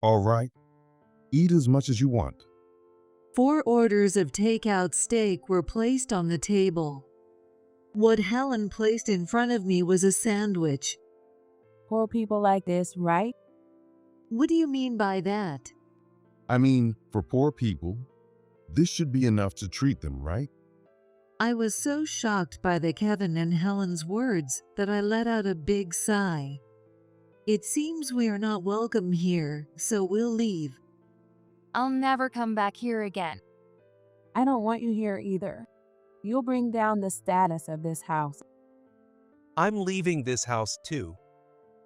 All right, eat as much as you want. 4 orders of takeout steak were placed on the table. What Helen placed in front of me was a sandwich. Poor people like this, right? What do you mean by that? I mean, for poor people, this should be enough to treat them, right? I was so shocked by the Kevin and Helen's words that I let out a big sigh. It seems we are not welcome here, so we'll leave. I'll never come back here again. I don't want you here either. You'll bring down the status of this house. I'm leaving this house too.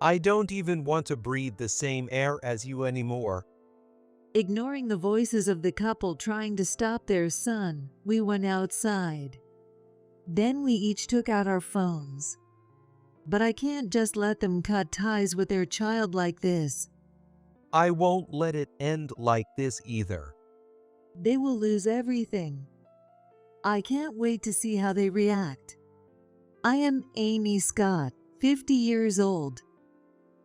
I don't even want to breathe the same air as you anymore. Ignoring the voices of the couple trying to stop their son, we went outside. Then we each took out our phones. But I can't just let them cut ties with their child like this. I won't let it end like this either. They will lose everything. I can't wait to see how they react. I am Amy Scott, 50 years old.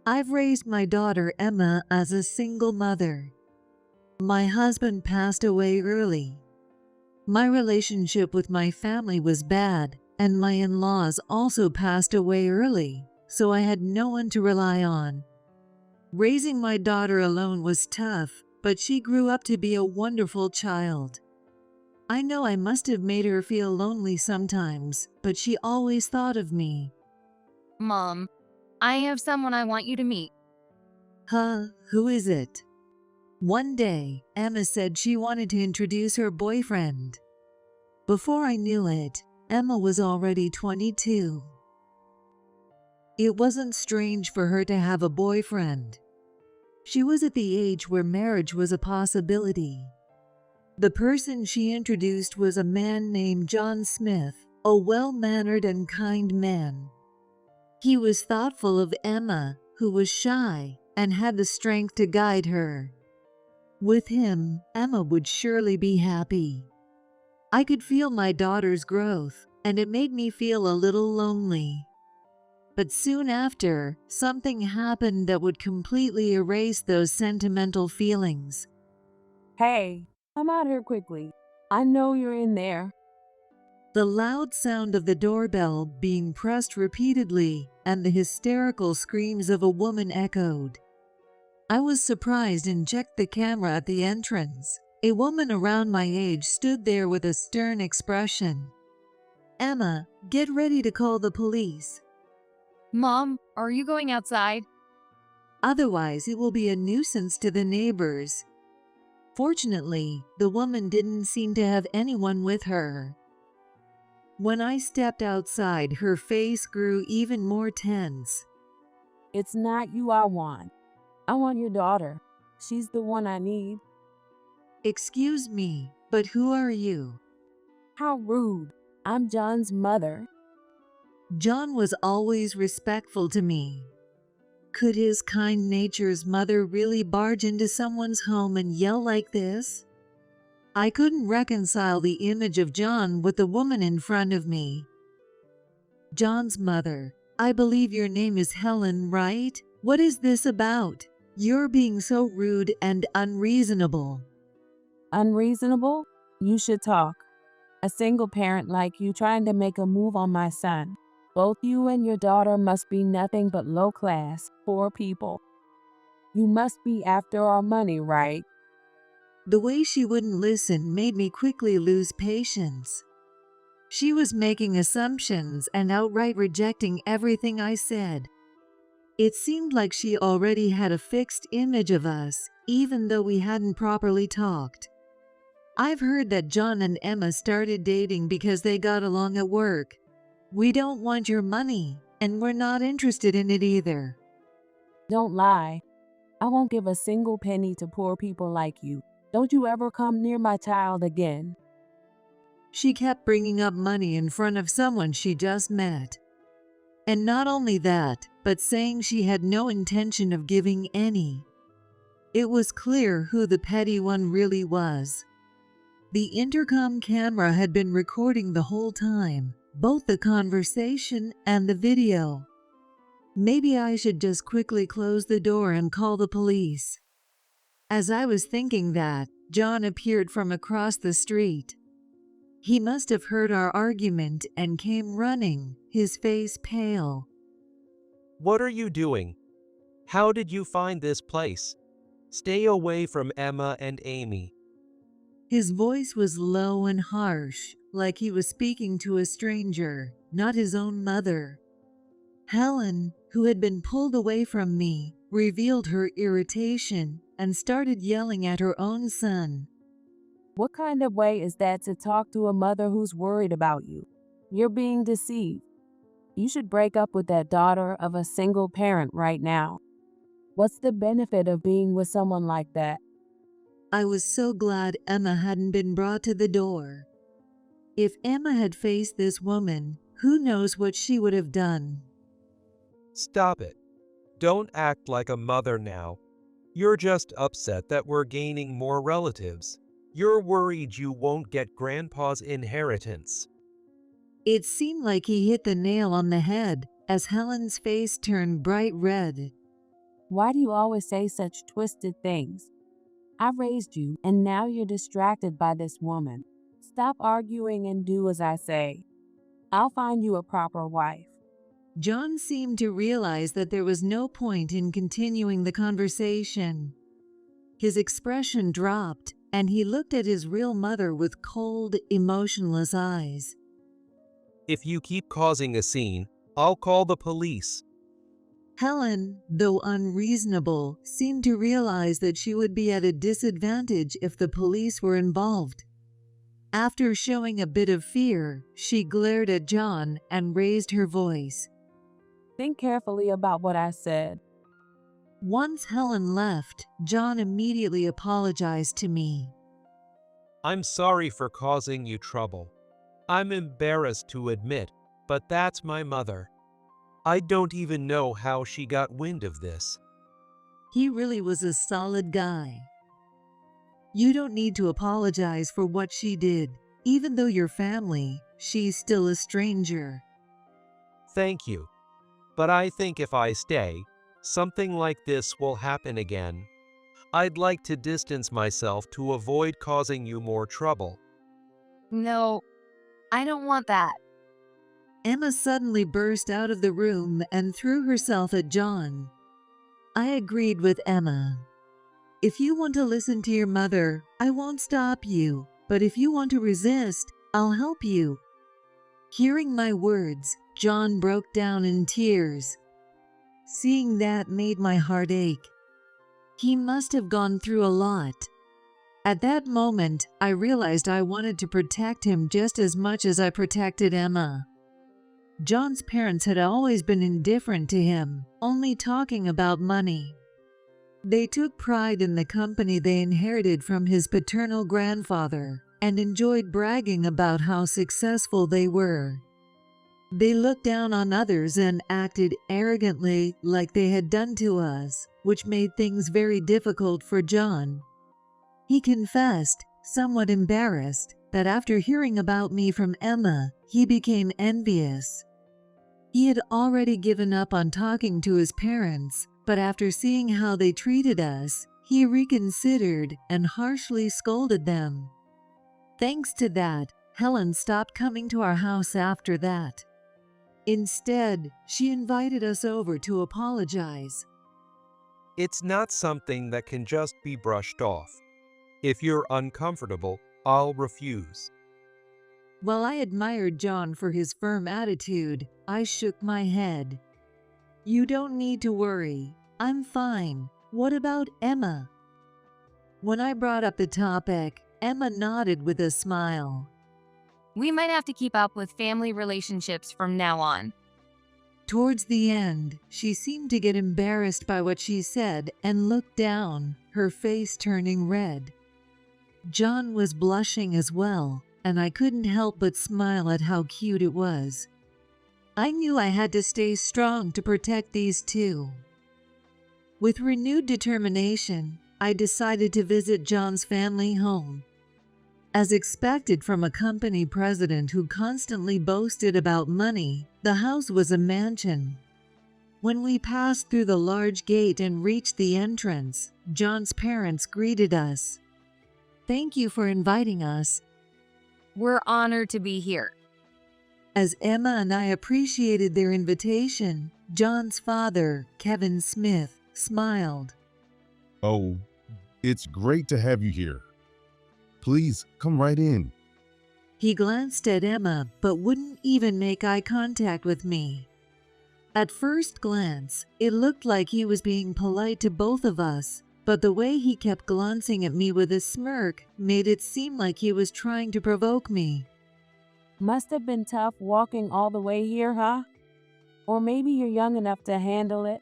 I've raised my daughter Emma as a single mother. My husband passed away early. My relationship with my family was bad, and my in-laws also passed away early, so I had no one to rely on. Raising my daughter alone was tough, but she grew up to be a wonderful child. I know I must have made her feel lonely sometimes, but she always thought of me. Mom, I have someone I want you to meet. Huh, who is it? One day, Emma said she wanted to introduce her boyfriend. Before I knew it, Emma was already 22. It wasn't strange for her to have a boyfriend. She was at the age where marriage was a possibility. The person she introduced was a man named John Smith, a well-mannered and kind man. He was thoughtful of Emma, who was shy, and had the strength to guide her. With him, Emma would surely be happy. I could feel my daughter's growth, and it made me feel a little lonely. But soon after, something happened that would completely erase those sentimental feelings. Hey, come out here quickly. I know you're in there. The loud sound of the doorbell being pressed repeatedly and the hysterical screams of a woman echoed. I was surprised and checked the camera at the entrance. A woman around my age stood there with a stern expression. Emma, get ready to call the police. Mom, are you going outside? Otherwise, it will be a nuisance to the neighbors. Fortunately, the woman didn't seem to have anyone with her. When I stepped outside, her face grew even more tense. It's not you I want. I want your daughter. She's the one I need. Excuse me, but who are you? How rude. I'm John's mother. John was always respectful to me. Could his kind nature's mother really barge into someone's home and yell like this? I couldn't reconcile the image of John with the woman in front of me. John's mother, I believe your name is Helen, right? What is this about? You're being so rude and unreasonable. Unreasonable? You should talk. A single parent like you trying to make a move on my son. Both you and your daughter must be nothing but low class, poor people. You must be after our money, right? The way she wouldn't listen made me quickly lose patience. She was making assumptions and outright rejecting everything I said. It seemed like she already had a fixed image of us, even though we hadn't properly talked. I've heard that John and Emma started dating because they got along at work. We don't want your money, and we're not interested in it either. Don't lie. I won't give a single penny to poor people like you. Don't you ever come near my child again. She kept bringing up money in front of someone she just met. And not only that, but saying she had no intention of giving any. It was clear who the petty one really was. The intercom camera had been recording the whole time, both the conversation and the video. Maybe I should just quickly close the door and call the police. As I was thinking that, John appeared from across the street. He must have heard our argument and came running, his face pale. What are you doing? How did you find this place? Stay away from Emma and Amy. His voice was low and harsh, like he was speaking to a stranger, not his own mother. Helen, who had been pulled away from me, revealed her irritation and started yelling at her own son. What kind of way is that to talk to a mother who's worried about you? You're being deceived. You should break up with that daughter of a single parent right now. What's the benefit of being with someone like that? I was so glad Emma hadn't been brought to the door. If Emma had faced this woman, who knows what she would have done. Stop it. Don't act like a mother now. You're just upset that we're gaining more relatives. You're worried you won't get Grandpa's inheritance. It seemed like he hit the nail on the head as Helen's face turned bright red. Why do you always say such twisted things? I raised you, and now you're distracted by this woman. Stop arguing and do as I say. I'll find you a proper wife. John seemed to realize that there was no point in continuing the conversation. His expression dropped, and he looked at his real mother with cold, emotionless eyes. If you keep causing a scene, I'll call the police. Helen, though unreasonable, seemed to realize that she would be at a disadvantage if the police were involved. After showing a bit of fear, she glared at John and raised her voice. Think carefully about what I said. Once Helen left, John immediately apologized to me. I'm sorry for causing you trouble. I'm embarrassed to admit, but that's my mother. I don't even know how she got wind of this. He really was a solid guy. You don't need to apologize for what she did. Even though you're family, she's still a stranger. Thank you. But I think if I stay, something like this will happen again. I'd like to distance myself to avoid causing you more trouble. No, I don't want that. Emma suddenly burst out of the room and threw herself at John. I agreed with Emma. If you want to listen to your mother, I won't stop you, but if you want to resist, I'll help you. Hearing my words, John broke down in tears. Seeing that made my heart ache. He must have gone through a lot. At that moment, I realized I wanted to protect him just as much as I protected Emma. John's parents had always been indifferent to him, only talking about money. They took pride in the company they inherited from his paternal grandfather and enjoyed bragging about how successful they were. They looked down on others and acted arrogantly like they had done to us, which made things very difficult for John. He confessed, somewhat embarrassed, that after hearing about me from Emma, he became envious. He had already given up on talking to his parents, but after seeing how they treated us, he reconsidered and harshly scolded them. Thanks to that, Helen stopped coming to our house after that. Instead, she invited us over to apologize. It's not something that can just be brushed off. If you're uncomfortable, I'll refuse. While I admired John for his firm attitude, I shook my head. You don't need to worry. I'm fine. What about Emma? When I brought up the topic, Emma nodded with a smile. We might have to keep up with family relationships from now on. Towards the end, she seemed to get embarrassed by what she said and looked down, her face turning red. John was blushing as well, and I couldn't help but smile at how cute it was. I knew I had to stay strong to protect these two. With renewed determination, I decided to visit John's family home. As expected from a company president who constantly boasted about money, the house was a mansion. When we passed through the large gate and reached the entrance, John's parents greeted us. "Thank you for inviting us." We're honored to be here. As Emma and I appreciated their invitation, John's father, Kevin Smith, smiled. Oh, it's great to have you here. Please come right in. He glanced at Emma but wouldn't even make eye contact with me. At first glance, it looked like he was being polite to both of us, but the way he kept glancing at me with a smirk made it seem like he was trying to provoke me. Must have been tough walking all the way here, huh? Or maybe you're young enough to handle it.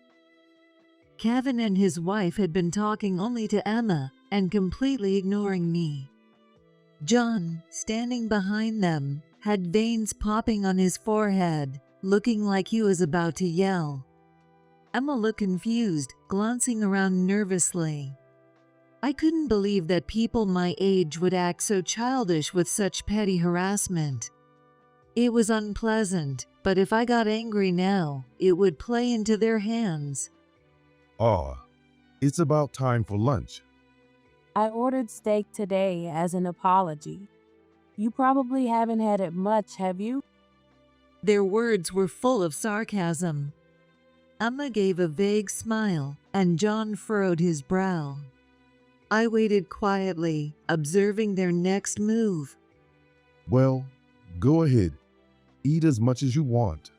Kevin and his wife had been talking only to Emma and completely ignoring me. John, standing behind them, had veins popping on his forehead, looking like he was about to yell. Emma looked confused, glancing around nervously. I couldn't believe that people my age would act so childish with such petty harassment. It was unpleasant, but if I got angry now, it would play into their hands. It's about time for lunch. I ordered steak today as an apology. You probably haven't had it much, have you? Their words were full of sarcasm. Emma gave a vague smile, and John furrowed his brow. I waited quietly, observing their next move. Well, go ahead. Eat as much as you want.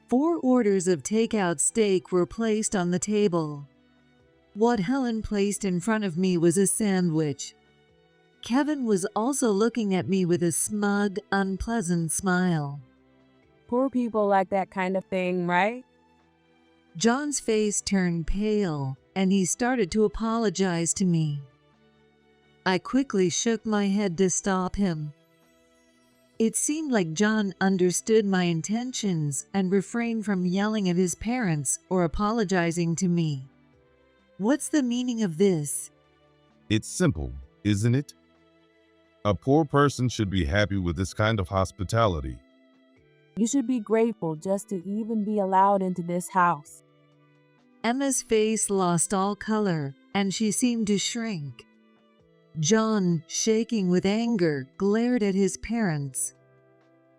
4 orders of takeout steak were placed on the table. What Helen placed in front of me was a sandwich. Kevin was also looking at me with a smug, unpleasant smile. Poor people like that kind of thing, right? John's face turned pale, and he started to apologize to me. I quickly shook my head to stop him. It seemed like John understood my intentions and refrained from yelling at his parents or apologizing to me. What's the meaning of this? It's simple, isn't it? A poor person should be happy with this kind of hospitality. You should be grateful just to even be allowed into this house. Emma's face lost all color, and she seemed to shrink. John, shaking with anger, glared at his parents.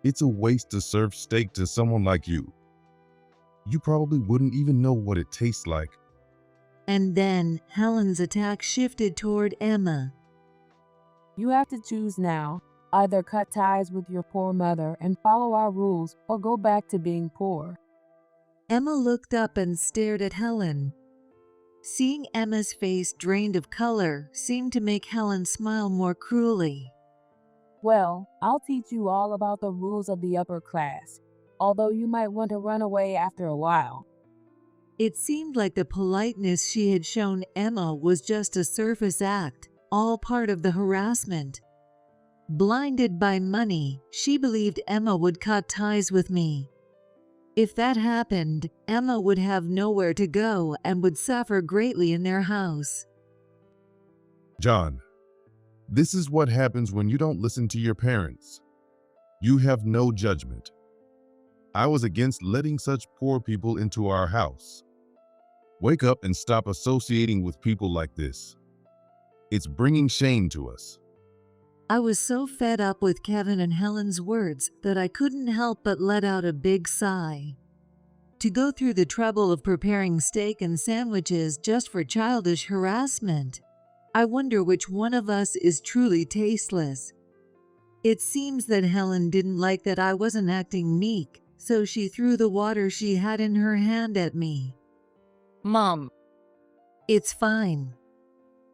It's a waste to serve steak to someone like you. You probably wouldn't even know what it tastes like. And then Helen's attack shifted toward Emma. You have to choose now. Either cut ties with your poor mother and follow our rules, or go back to being poor. Emma looked up and stared at Helen. Seeing Emma's face drained of color seemed to make Helen smile more cruelly. Well, I'll teach you all about the rules of the upper class, although you might want to run away after a while. It seemed like the politeness she had shown Emma was just a surface act, all part of the harassment. Blinded by money, she believed Emma would cut ties with me. If that happened, Emma would have nowhere to go and would suffer greatly in their house. John, this is what happens when you don't listen to your parents. You have no judgment. I was against letting such poor people into our house. Wake up and stop associating with people like this. It's bringing shame to us. I was so fed up with Kevin and Helen's words that I couldn't help but let out a big sigh. To go through the trouble of preparing steak and sandwiches just for childish harassment. I wonder which one of us is truly tasteless. It seems that Helen didn't like that I wasn't acting meek, so she threw the water she had in her hand at me. Mom. It's fine.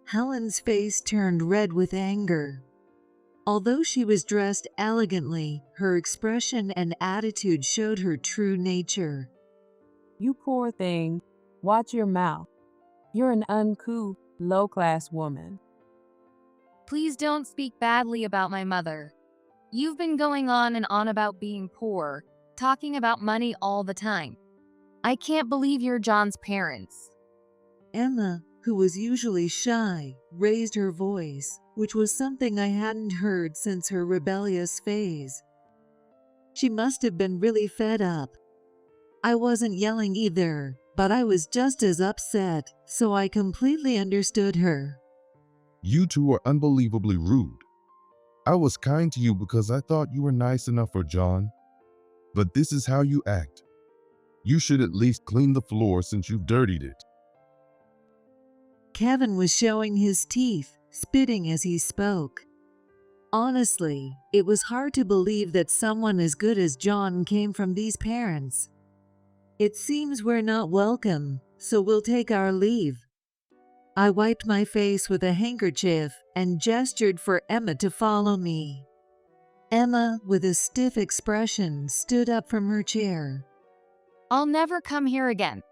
Helen's face turned red with anger. Although she was dressed elegantly, her expression and attitude showed her true nature. You poor thing. Watch your mouth. You're an uncouth, low-class woman. Please don't speak badly about my mother. You've been going on and on about being poor, talking about money all the time. I can't believe you're John's parents. Emma, who was usually shy, raised her voice, which was something I hadn't heard since her rebellious phase. She must have been really fed up. I wasn't yelling either, but I was just as upset, so I completely understood her. You two are unbelievably rude. I was kind to you because I thought you were nice enough for John. But this is how you act. You should at least clean the floor since you've dirtied it. Kevin was showing his teeth, spitting as he spoke. Honestly, it was hard to believe that someone as good as John came from these parents. It seems we're not welcome, so we'll take our leave. I wiped my face with a handkerchief and gestured for Emma to follow me. Emma, with a stiff expression, stood up from her chair. I'll never come here again.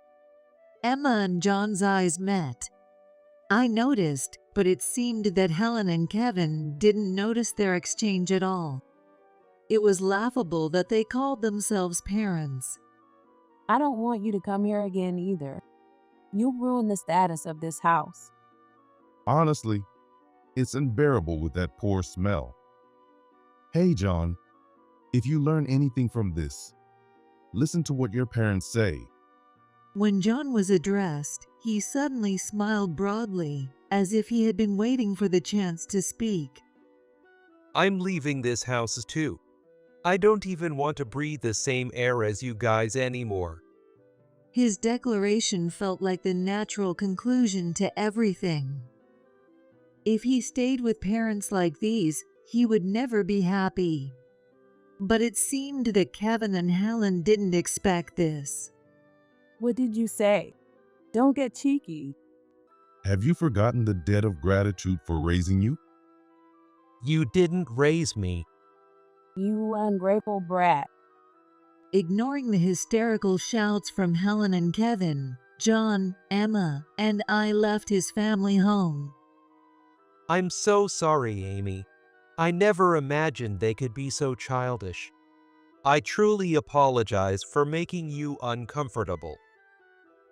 Emma and John's eyes met. I noticed, but it seemed that Helen and Kevin didn't notice their exchange at all. It was laughable that they called themselves parents. I don't want you to come here again either. You'll ruin the status of this house. Honestly, it's unbearable with that poor smell. Hey, John, if you learn anything from this, listen to what your parents say. When John was addressed, he suddenly smiled broadly, as if he had been waiting for the chance to speak. I'm leaving this house too. I don't even want to breathe the same air as you guys anymore. His declaration felt like the natural conclusion to everything. If he stayed with parents like these, he would never be happy. But it seemed that Kevin and Helen didn't expect this. What did you say? Don't get cheeky. Have you forgotten the debt of gratitude for raising you? You didn't raise me. You ungrateful brat. Ignoring the hysterical shouts from Helen and Kevin, John, Emma, and I left his family home. I'm so sorry, Amy. I never imagined they could be so childish. I truly apologize for making you uncomfortable.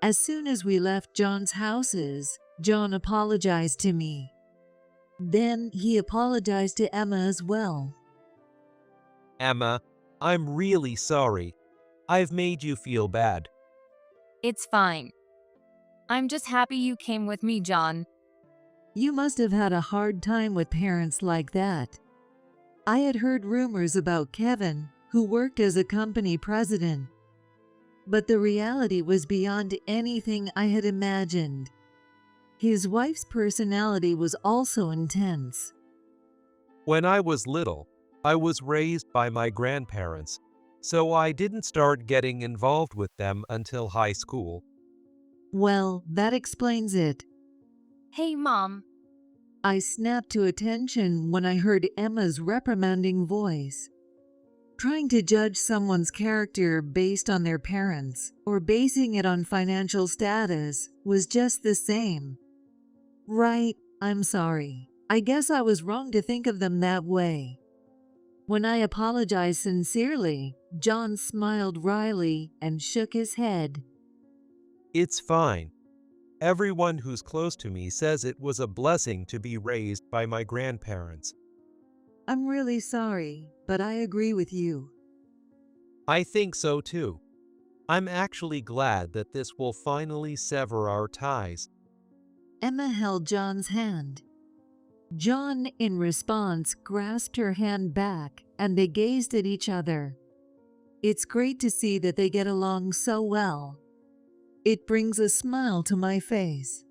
As soon as we left John's houses, John apologized to me. Then he apologized to Emma as well. Emma, I'm really sorry. I've made you feel bad. It's fine. I'm just happy you came with me, John. You must have had a hard time with parents like that. I had heard rumors about Kevin, who worked as a company president. But the reality was beyond anything I had imagined. His wife's personality was also intense. When I was little, I was raised by my grandparents, so I didn't start getting involved with them until high school. Well, that explains it. Hey, Mom. I snapped to attention when I heard Emma's reprimanding voice. Trying to judge someone's character based on their parents or basing it on financial status was just the same. Right, I'm sorry. I guess I was wrong to think of them that way. When I apologized sincerely, John smiled wryly and shook his head. It's fine. Everyone who's close to me says it was a blessing to be raised by my grandparents. I'm really sorry, but I agree with you. I think so too. I'm actually glad that this will finally sever our ties. Emma held John's hand. John, in response, grasped her hand back, and they gazed at each other. It's great to see that they get along so well. It brings a smile to my face.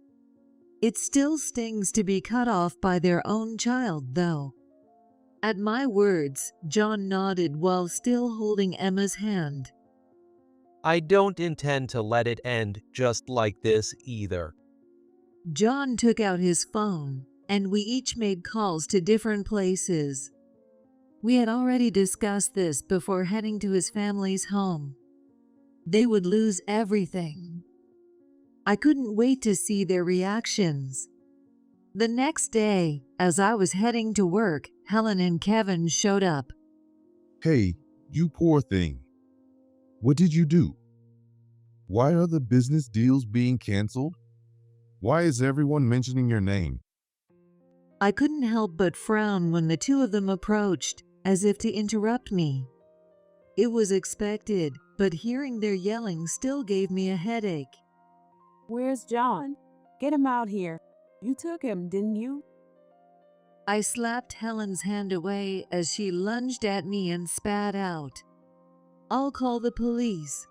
It still stings to be cut off by their own child, though. At my words, John nodded while still holding Emma's hand. I don't intend to let it end just like this either. John took out his phone, and we each made calls to different places. We had already discussed this before heading to his family's home. They would lose everything. I couldn't wait to see their reactions. The next day, as I was heading to work, Helen and Kevin showed up. Hey, you poor thing. What did you do? Why are the business deals being canceled? Why is everyone mentioning your name? I couldn't help but frown when the two of them approached, as if to interrupt me. It was expected, but hearing their yelling still gave me a headache. Where's John? Get him out here. You took him, didn't you? I slapped Helen's hand away as she lunged at me and spat out, "I'll call the police."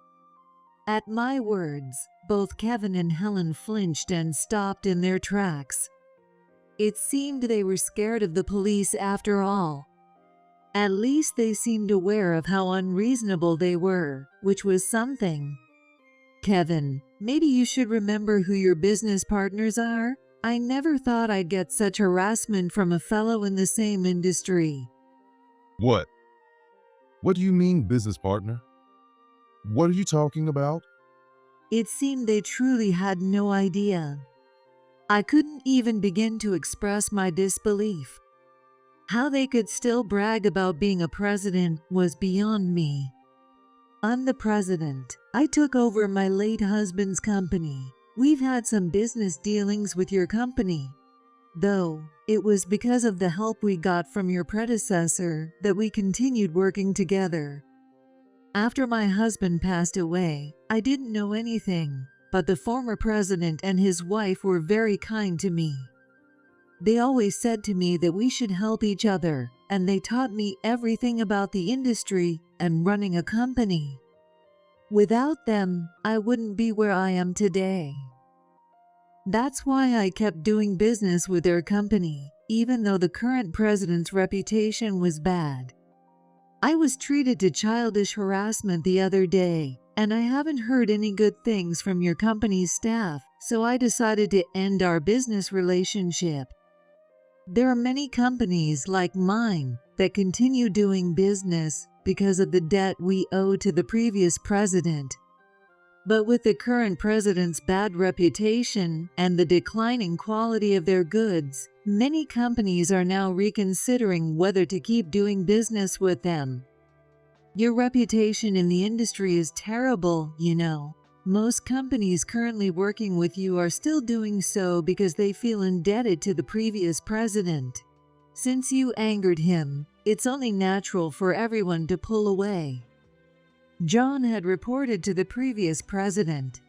At my words, both Kevin and Helen flinched and stopped in their tracks. It seemed they were scared of the police after all. At least they seemed aware of how unreasonable they were, which was something. "Kevin, maybe you should remember who your business partners are. I never thought I'd get such harassment from a fellow in the same industry." What? What do you mean, business partner? What are you talking about? It seemed they truly had no idea. I couldn't even begin to express my disbelief. How they could still brag about being a president was beyond me. "I'm the president. I took over my late husband's company. We've had some business dealings with your company. Though, it was because of the help we got from your predecessor that we continued working together. After my husband passed away, I didn't know anything, but the former president and his wife were very kind to me. They always said to me that we should help each other, and they taught me everything about the industry and running a company. Without them, I wouldn't be where I am today. That's why I kept doing business with their company, even though the current president's reputation was bad. I was treated to childish harassment the other day, and I haven't heard any good things from your company's staff, so I decided to end our business relationship. There are many companies like mine that continue doing business because of the debt we owe to the previous president. But with the current president's bad reputation and the declining quality of their goods, many companies are now reconsidering whether to keep doing business with them. Your reputation in the industry is terrible, you know. Most companies currently working with you are still doing so because they feel indebted to the previous president. Since you angered him, it's only natural for everyone to pull away." John had reported to the previous president.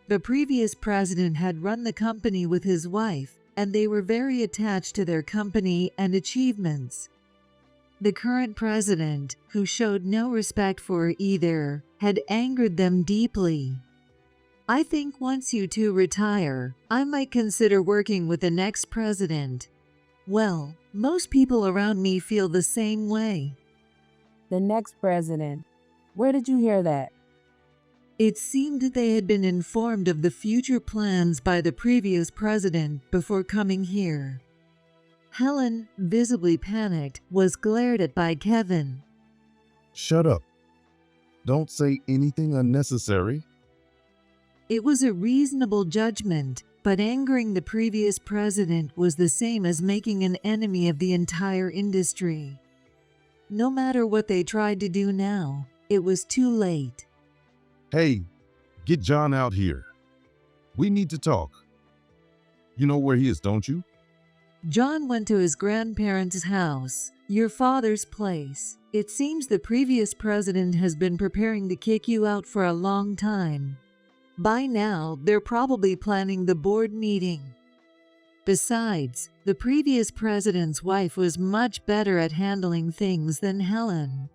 The previous president had run the company with his wife, and they were very attached to their company and achievements. The current president, who showed no respect for either, had angered them deeply. "I think once you two retire, I might consider working with the next president." Well, most people around me feel the same way. The next president. Where did you hear that? It seemed that they had been informed of the future plans by the previous president before coming here. Helen, visibly panicked, was glared at by Kevin. Shut up. Don't say anything unnecessary. It was a reasonable judgment, but angering the previous president was the same as making an enemy of the entire industry. No matter what they tried to do now, it was too late. Hey, get John out here. We need to talk. You know where he is, don't you? John went to his grandparents' house, your father's place. It seems the previous president has been preparing to kick you out for a long time. By now, they're probably planning the board meeting. Besides, the previous president's wife was much better at handling things than Helen.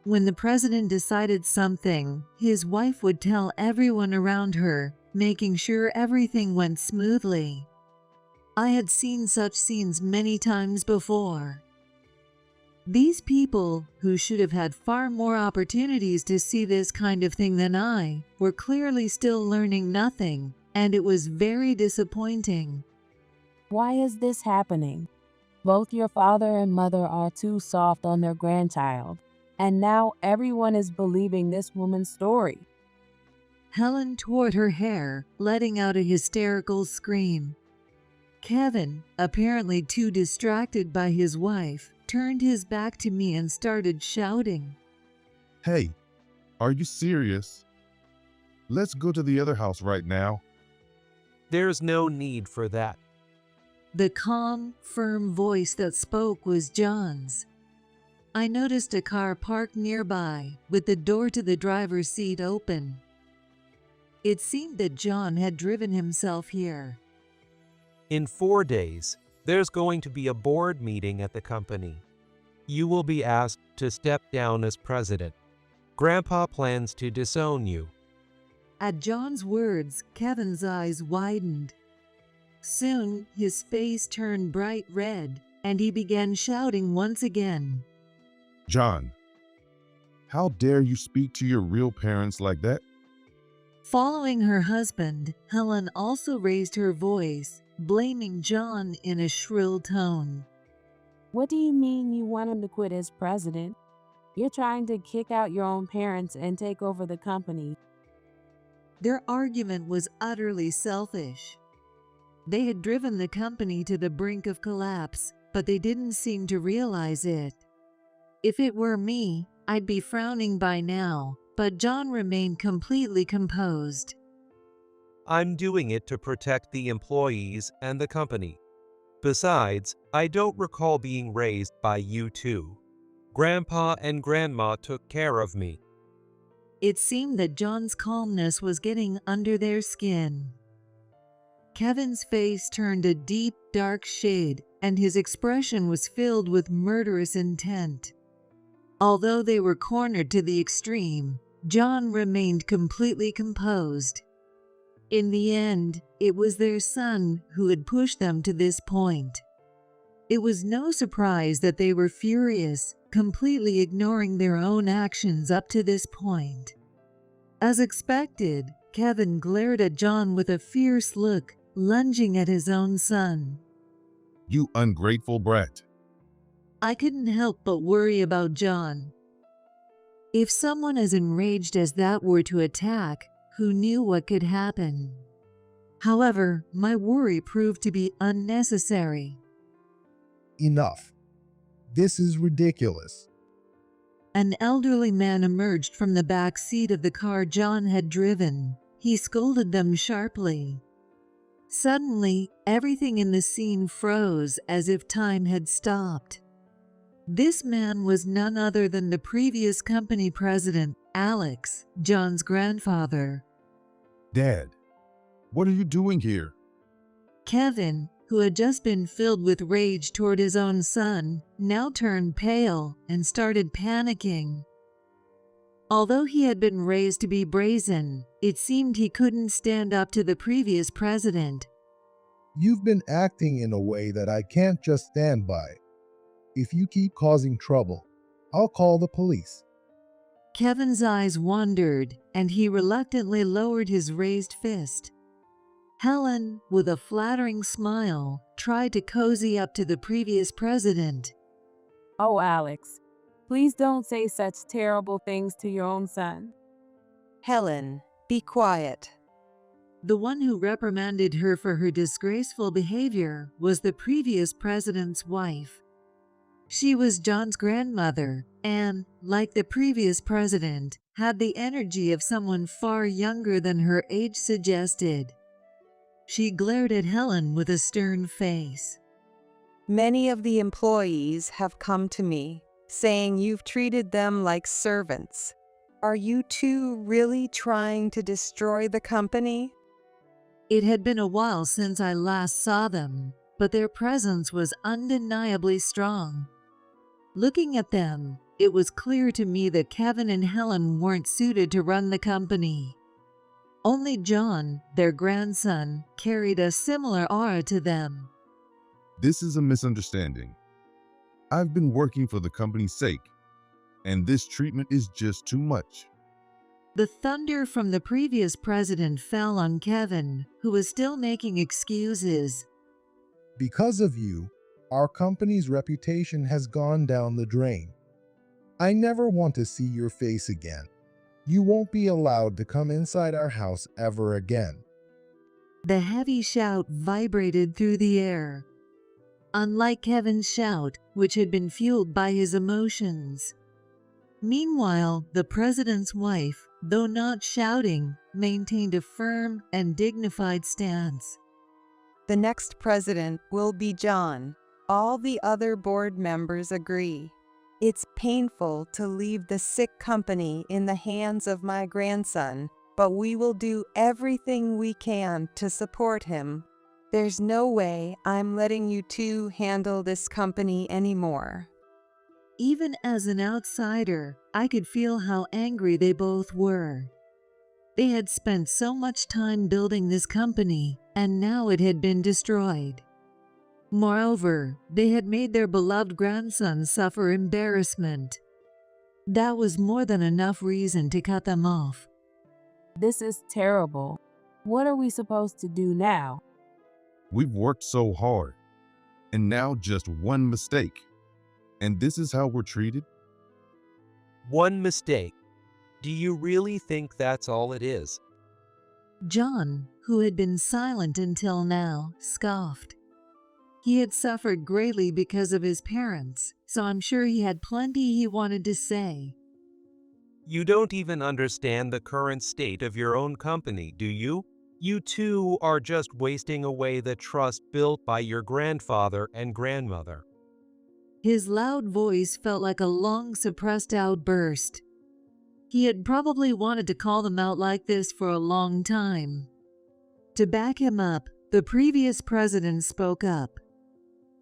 When the president decided something, his wife would tell everyone around her, making sure everything went smoothly. I had seen such scenes many times before. These people, who should have had far more opportunities to see this kind of thing than I, were clearly still learning nothing, and it was very disappointing. Why is this happening? Both your father and mother are too soft on their grandchild, and now everyone is believing this woman's story. Helen tore at her hair, letting out a hysterical scream. Kevin, apparently too distracted by his wife, turned his back to me and started shouting. Hey, are you serious? Let's go to the other house right now. There's no need for that. The calm, firm voice that spoke was John's. I noticed a car parked nearby with the door to the driver's seat open. It seemed that John had driven himself here. In 4 days, there's going to be a board meeting at the company. You will be asked to step down as president. Grandpa plans to disown you. At John's words, Kevin's eyes widened. Soon, his face turned bright red, and he began shouting once again. John, how dare you speak to your real parents like that? Following her husband, Helen also raised her voice, blaming John in a shrill tone. What do you mean you want him to quit as president? You're trying to kick out your own parents and take over the company. Their argument was utterly selfish. They had driven the company to the brink of collapse, but they didn't seem to realize it. If it were me, I'd be frowning by now, but John remained completely composed. I'm doing it to protect the employees and the company. Besides, I don't recall being raised by you two. Grandpa and Grandma took care of me. It seemed that John's calmness was getting under their skin. Kevin's face turned a deep, dark shade, and his expression was filled with murderous intent. Although they were cornered to the extreme, John remained completely composed. In the end, it was their son who had pushed them to this point. It was no surprise that they were furious, completely ignoring their own actions up to this point. As expected, Kevin glared at John with a fierce look, lunging at his own son. You ungrateful brat. I couldn't help but worry about John. If someone as enraged as that were to attack, who knew what could happen? However, my worry proved to be unnecessary. Enough. This is ridiculous. An elderly man emerged from the back seat of the car John had driven. He scolded them sharply. Suddenly, everything in the scene froze as if time had stopped. This man was none other than the previous company president, Alex, John's grandfather. Dad, what are you doing here? Kevin, who had just been filled with rage toward his own son, now turned pale and started panicking. Although he had been raised to be brazen, it seemed he couldn't stand up to the previous president. You've been acting in a way that I can't just stand by. If you keep causing trouble, I'll call the police. Kevin's eyes wandered, and he reluctantly lowered his raised fist. Helen, with a flattering smile, tried to cozy up to the previous president. Oh, Alex, please don't say such terrible things to your own son. Helen, be quiet. The one who reprimanded her for her disgraceful behavior was the previous president's wife. She was John's grandmother and, like the previous president, had the energy of someone far younger than her age suggested. She glared at Helen with a stern face. Many of the employees have come to me, saying you've treated them like servants. Are you two really trying to destroy the company? It had been a while since I last saw them, but their presence was undeniably strong. Looking at them, it was clear to me that Kevin and Helen weren't suited to run the company. Only John, their grandson, carried a similar aura to them. This is a misunderstanding. I've been working for the company's sake, and this treatment is just too much. The thunder from the previous president fell on Kevin, who was still making excuses. Because of you, our company's reputation has gone down the drain. I never want to see your face again. You won't be allowed to come inside our house ever again. The heavy shout vibrated through the air. Unlike Kevin's shout, which had been fueled by his emotions. Meanwhile, the president's wife, though not shouting, maintained a firm and dignified stance. The next president will be John. All the other board members agree. It's painful to leave the sick company in the hands of my grandson, but we will do everything we can to support him. There's no way I'm letting you two handle this company anymore. Even as an outsider, I could feel how angry they both were. They had spent so much time building this company, and now it had been destroyed. Moreover, they had made their beloved grandson suffer embarrassment. That was more than enough reason to cut them off. This is terrible. What are we supposed to do now? We've worked so hard, and now just one mistake. And this is how we're treated? One mistake. Do you really think that's all it is? John, who had been silent until now, scoffed. He had suffered greatly because of his parents, so I'm sure he had plenty he wanted to say. You don't even understand the current state of your own company, do you? You two are just wasting away the trust built by your grandfather and grandmother. His loud voice felt like a long suppressed outburst. He had probably wanted to call them out like this for a long time. To back him up, the previous president spoke up.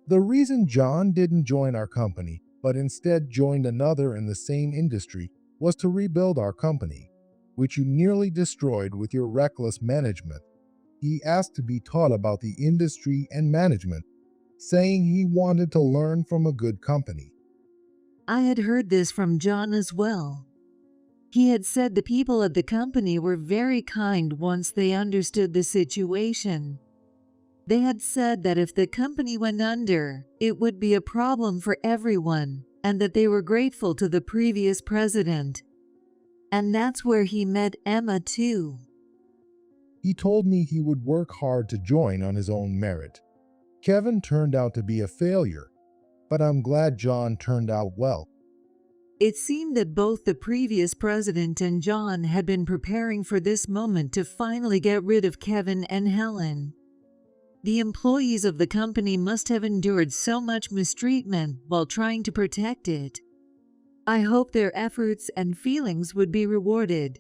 The reason John didn't join our company, but instead joined another in the same industry, was to rebuild our company, which you nearly destroyed with your reckless management. He asked to be taught about the industry and management, saying he wanted to learn from a good company. I had heard this from John as well. He had said the people at the company were very kind once they understood the situation. They had said that if the company went under, it would be a problem for everyone, and that they were grateful to the previous president. And that's where he met Emma too. He told me he would work hard to join on his own merit. Kevin turned out to be a failure, but I'm glad John turned out well. It seemed that both the previous president and John had been preparing for this moment to finally get rid of Kevin and Helen. The employees of the company must have endured so much mistreatment while trying to protect it. I hoped their efforts and feelings would be rewarded.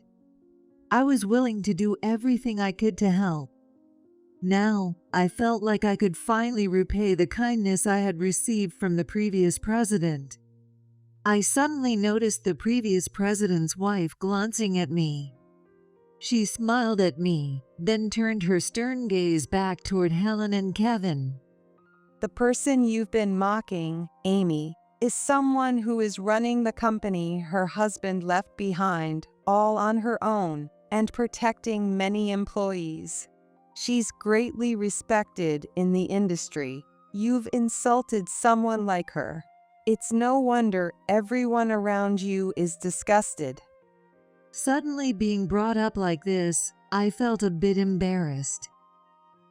I was willing to do everything I could to help. Now, I felt like I could finally repay the kindness I had received from the previous president. I suddenly noticed the previous president's wife glancing at me. She smiled at me, then turned her stern gaze back toward Helen and Kevin. The person you've been mocking, Amy, is someone who is running the company her husband left behind, all on her own, and protecting many employees. She's greatly respected in the industry. You've insulted someone like her. It's no wonder everyone around you is disgusted. Suddenly being brought up like this, I felt a bit embarrassed.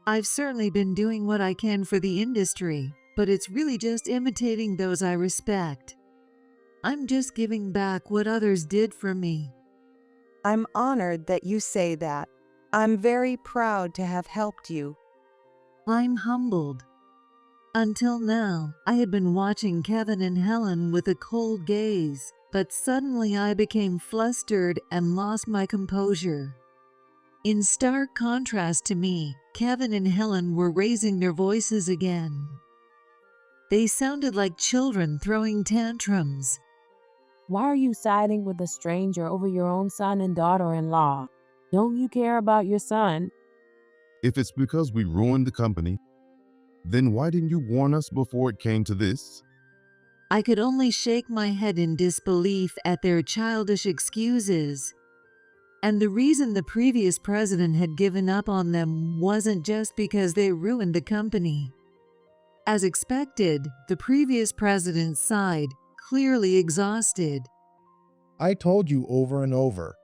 I've certainly been doing what I can for the industry, but it's really just imitating those I respect. I'm just giving back what others did for me. I'm honored that you say that. I'm very proud to have helped you. I'm humbled. Until now, I had been watching Kevin and Helen with a cold gaze, but suddenly I became flustered and lost my composure. In stark contrast to me, Kevin and Helen were raising their voices again. They sounded like children throwing tantrums. Why are you siding with a stranger over your own son and daughter-in-law? Don't you care about your son? If it's because we ruined the company, then why didn't you warn us before it came to this? I could only shake my head in disbelief at their childish excuses. And the reason the previous president had given up on them wasn't just because they ruined the company. As expected, the previous president sighed, clearly exhausted. I told you over and over.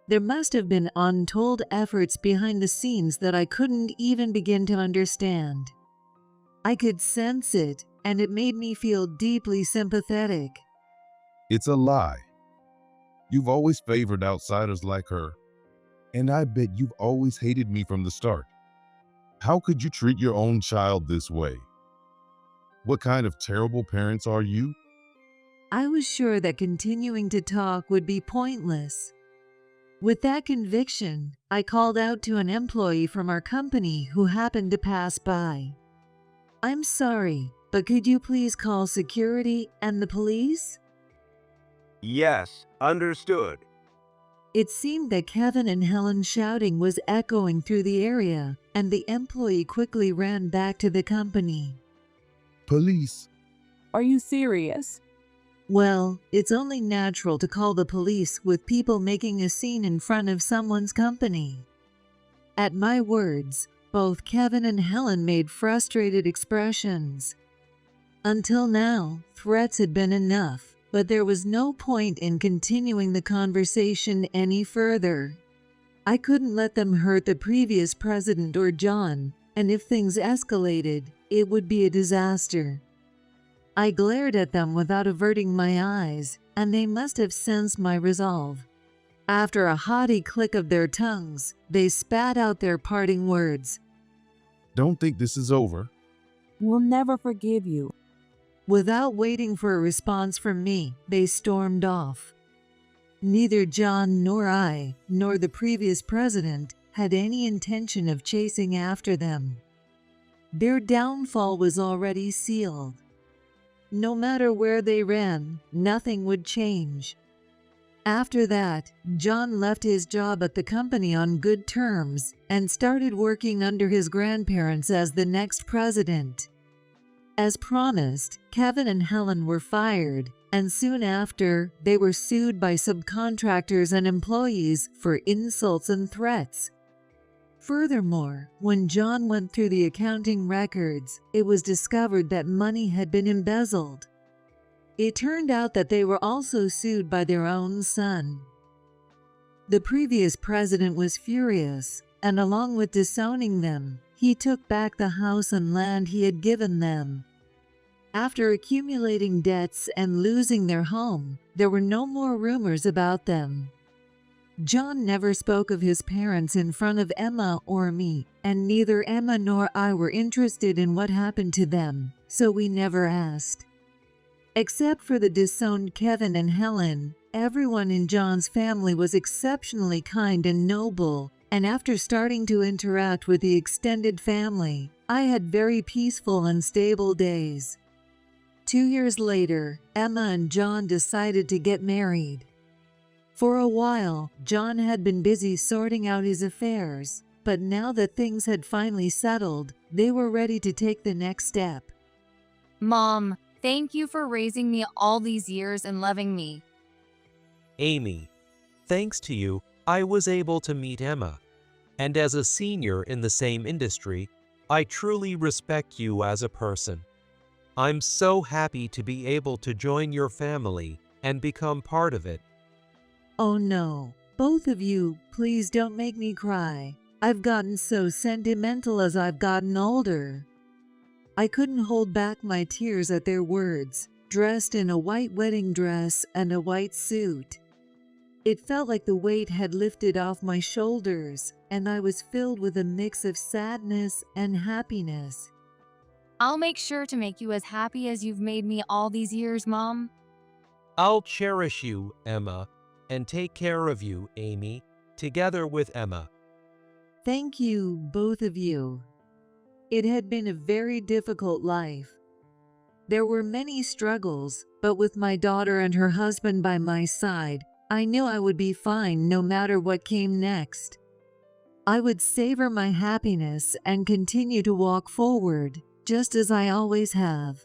There must have been untold efforts behind the scenes that I couldn't even begin to understand. I could sense it, and it made me feel deeply sympathetic. It's a lie. You've always favored outsiders like her, and I bet you've always hated me from the start. How could you treat your own child this way? What kind of terrible parents are you? I was sure that continuing to talk would be pointless. With that conviction, I called out to an employee from our company who happened to pass by. "I'm sorry, but could you please call security and the police?" Yes, understood. It seemed that Kevin and Helen's shouting was echoing through the area, and the employee quickly ran back to the company. Police. Are you serious? Well, it's only natural to call the police with people making a scene in front of someone's company. At my words, both Kevin and Helen made frustrated expressions. Until now, threats had been enough, but there was no point in continuing the conversation any further. I couldn't let them hurt the previous president or John, and if things escalated, it would be a disaster. I glared at them without averting my eyes, and they must have sensed my resolve. After a haughty click of their tongues, they spat out their parting words. Don't think this is over. We'll never forgive you. Without waiting for a response from me, they stormed off. Neither John nor I, nor the previous president, had any intention of chasing after them. Their downfall was already sealed. No matter where they ran, nothing would change. After that, John left his job at the company on good terms and started working under his grandparents as the next president. As promised, Kevin and Helen were fired, and soon after, they were sued by subcontractors and employees for insults and threats. Furthermore, when John went through the accounting records, it was discovered that money had been embezzled. It turned out that they were also sued by their own son. The previous president was furious, and along with disowning them, he took back the house and land he had given them. After accumulating debts and losing their home, there were no more rumors about them. John never spoke of his parents in front of Emma or me, and neither Emma nor I were interested in what happened to them, so we never asked. Except for the disowned Kevin and Helen, everyone in John's family was exceptionally kind and noble, and after starting to interact with the extended family, I had very peaceful and stable days. 2 years later, Emma and John decided to get married. For a while, John had been busy sorting out his affairs, but now that things had finally settled, they were ready to take the next step. Mom, thank you for raising me all these years and loving me. Amy, thanks to you, I was able to meet Emma. And as a senior in the same industry, I truly respect you as a person. I'm so happy to be able to join your family and become part of it. Oh no, both of you, please don't make me cry. I've gotten so sentimental as I've gotten older. I couldn't hold back my tears at their words, dressed in a white wedding dress and a white suit. It felt like the weight had lifted off my shoulders, and I was filled with a mix of sadness and happiness. I'll make sure to make you as happy as you've made me all these years, Mom. I'll cherish you, Emma, and take care of you, Amy, together with Emma. Thank you, both of you. It had been a very difficult life. There were many struggles, but with my daughter and her husband by my side, I knew I would be fine no matter what came next. I would savor my happiness and continue to walk forward, just as I always have.